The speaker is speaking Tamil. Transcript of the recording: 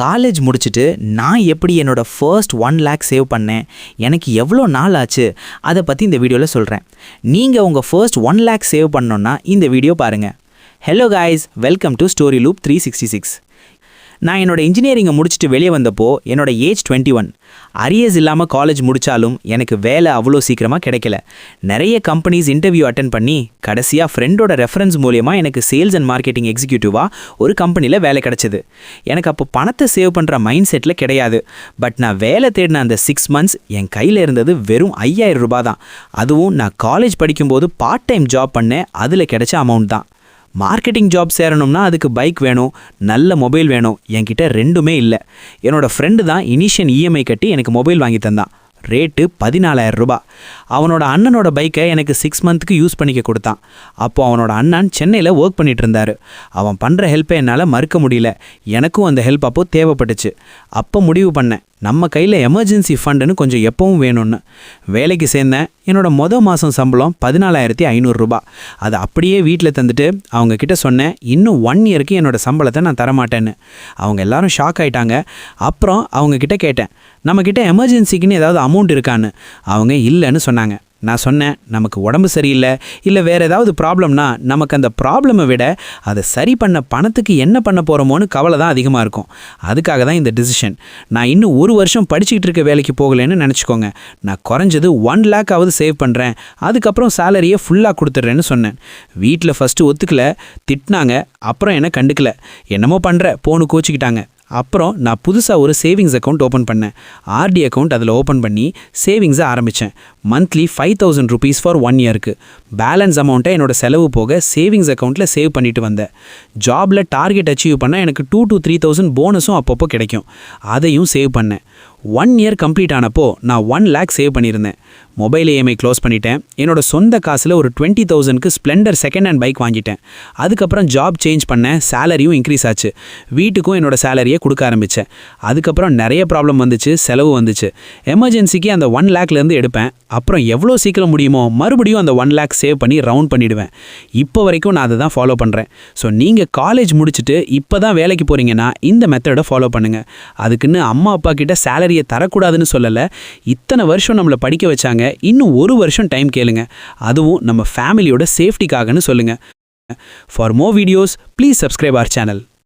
காலேஜ் முடிச்சுட்டு நான் எப்படி என்னோட ஃபர்ஸ்ட் 1 லேக் சேவ் பண்ணேன், எனக்கு எவ்வளோ நாள் ஆச்சு, அதை பற்றி இந்த வீடியோவில் சொல்கிறேன். நீங்கள் உங்கள் ஃபர்ஸ்ட் 1 லேக் சேவ் பண்ணணுன்னா இந்த வீடியோ பாருங்கள். Hello guys, welcome to story loop 366. நான் என்னோட இன்ஜினியரிங்கை முடிச்சுட்டு வெளியே வந்தப்போ என்னோட ஏஜ் 21. அரியர்ஸ் இல்லாமல் காலேஜ் முடித்தாலும் எனக்கு வேலை அவ்வளோ சீக்கிரமாக கிடைக்கல. நிறைய கம்பெனிஸ் இன்டர்வியூ அட்டென்ட் பண்ணி கடைசியாக ஃப்ரெண்டோட ரெஃபரன்ஸ் மூலியமாக எனக்கு சேல்ஸ் அண்ட் மார்க்கெட்டிங் எக்ஸிக்யூட்டிவாக ஒரு கம்பெனியில் வேலை கிடச்சிது. எனக்கு அப்போ பணத்தை சேவ் பண்ணுற மைண்ட் செட்டில் கிடையாது. பட் நான் வேலை தேடின அந்த 6 months என் கையில் இருந்தது வெறும் 5000 ரூபாய் தான். அதுவும் நான் காலேஜ் படிக்கும்போது பார்ட் டைம் ஜாப் பண்ணேன், அதில் கிடைச்ச அமௌண்ட் தான். மார்க்கெட்டிங் ஜாப் சேரணும்னா அதுக்கு பைக் வேணும், நல்ல மொபைல் வேணும். என்கிட்ட ரெண்டுமே இல்லை. என்னோடய ஃப்ரெண்டு தான் இனிஷியல் இஎம்ஐ கட்டி எனக்கு மொபைல் வாங்கி தந்தான். ரேட்டு 14000 ரூபாய். அவனோட அண்ணனோட பைக்கை எனக்கு 6 months யூஸ் பண்ணிக்க கொடுத்தான். அப்போது அவனோட அண்ணன் சென்னையில் ஒர்க் பண்ணிட்டு இருந்தார். அவன் பண்ணுற ஹெல்ப்பை என்னால் மறுக்க முடியல. எனக்கும் அந்த ஹெல்ப் அப்போது தேவைப்பட்டுச்சு. அப்போ முடிவு பண்ணேன், நம்ம கையில் எமர்ஜென்சி ஃபண்டுன்னு கொஞ்சம் எப்பவும் வேணும்னு. வேலைக்கு சேர்ந்தேன். என்னோட மாதம் சம்பளம் 14500 ரூபாய். அதை அப்படியே வீட்டில் தந்துட்டு அவங்கக்கிட்ட சொன்னேன், இன்னும் 1 yearக்கு என்னோடய சம்பளத்தை நான் தரமாட்டேன்னு. அவங்க எல்லாரும் ஷாக் ஆகிட்டாங்க. அப்புறம் அவங்கக்கிட்ட கேட்டேன், நம்மக்கிட்ட எமர்ஜென்சிக்குன்னு ஏதாவது அமௌண்ட் இருக்கான்னு. அவங்க இல்லைன்னு சொன்னாங்க. நான் சொன்னேன், நமக்கு உடம்பு சரியில்லை, இல்லை வேறு ஏதாவது ப்ராப்ளம்னா நமக்கு அந்த ப்ராப்ளமை விட அதை சரி பண்ண பணத்துக்கு என்ன பண்ண போகிறோமோன்னு கவலை தான் அதிகமாக இருக்கும். அதுக்காக தான் இந்த டிசிஷன். நான் இன்னும் 1 வருஷம் படிச்சுக்கிட்டு இருக்க வேலைக்கு போகலைன்னு நினச்சிக்கோங்க. நான் குறைஞ்சது 1 லேக்காவது சேவ் பண்ணுறேன், அதுக்கப்புறம் சேலரியை ஃபுல்லாக கொடுத்துட்றேன்னு சொன்னேன். வீட்டில் ஃபஸ்ட்டு ஒத்துக்கல, திட்டினாங்க. அப்புறம் என்ன கண்டுக்கல. என்னமோ பண்ணுற போன்னு கோச்சிக்கிட்டாங்க. அப்புறம் நான் புதுசாக ஒரு சேவிங்ஸ் அக்கௌண்ட் ஓப்பன் பண்ணேன். ஆர்டி அக்கௌண்ட் அதில் ஓப்பன் பண்ணி சேவிங்ஸை ஆரம்பித்தேன். Monthly 5000 rupees for 1 yearக்கு. பேலன்ஸ் அமௌண்ட்டை என்னோடய செலவு போக சேவிங்ஸ் அக்கௌண்ட்டில் சேவ் பண்ணிட்டு வந்தேன். ஜாபில் டார்கெட் அச்சீவ் பண்ணால் எனக்கு 2,000 to 3,000 போனஸும் அப்பப்போ கிடைக்கும். அதையும் சேவ் பண்ணேன். 1 year கம்ப்ளீட் ஆனப்போ நான் 1 lakh சேவ் பண்ணியிருந்தேன். மொபைல் இஎம்ஐ க்ளோஸ் பண்ணிட்டேன். என்னோட சொந்த காசில் ஒரு 20,000க்கு ஸ்ப்ளெண்டர் செகண்ட் ஹேண்ட் பைக் வாங்கிட்டேன். அதுக்கப்புறம் ஜாப் சேஞ்ச் பண்ணேன். சேலரியும் இன்க்ரீஸ் ஆச்சு. வீட்டுக்கும் என்னோட சேலரியை கொடுக்க ஆரம்பித்தேன். அதுக்கப்புறம் நிறைய ப்ராப்ளம் வந்துச்சு, செலவு வந்துச்சு. எமர்ஜென்சிக்கு அந்த 1 lakhலேருந்து எடுப்பேன். அப்புறம் எவ்வளோ சீக்கிரம் முடியுமோ மறுபடியும் அந்த 1 lakh சேவ் பண்ணி ரவுண்ட் பண்ணிவிடுவேன். இப்போ வரைக்கும் நான் அதை தான் ஃபாலோ பண்ணுறேன். ஸோ நீங்கள் காலேஜ் முடிச்சுட்டு இப்போ தான் வேலைக்கு போகிறீங்கன்னா இந்த மெத்தடை ஃபாலோ பண்ணுங்கள். அதுக்குன்னு அம்மா அப்பா கிட்ட சேலரியை தரக்கூடாதுன்னு சொல்லலை. இத்தனை வருஷம் நம்மளை படிக்க வச்சாங்க, இன்னும் 1 வருஷம் டைம் கேளுங்க. அதுவும் நம்ம ஃபேமிலியோட சேஃப்டிக்காகன்னு சொல்லுங்கள். For more videos please subscribe our channel.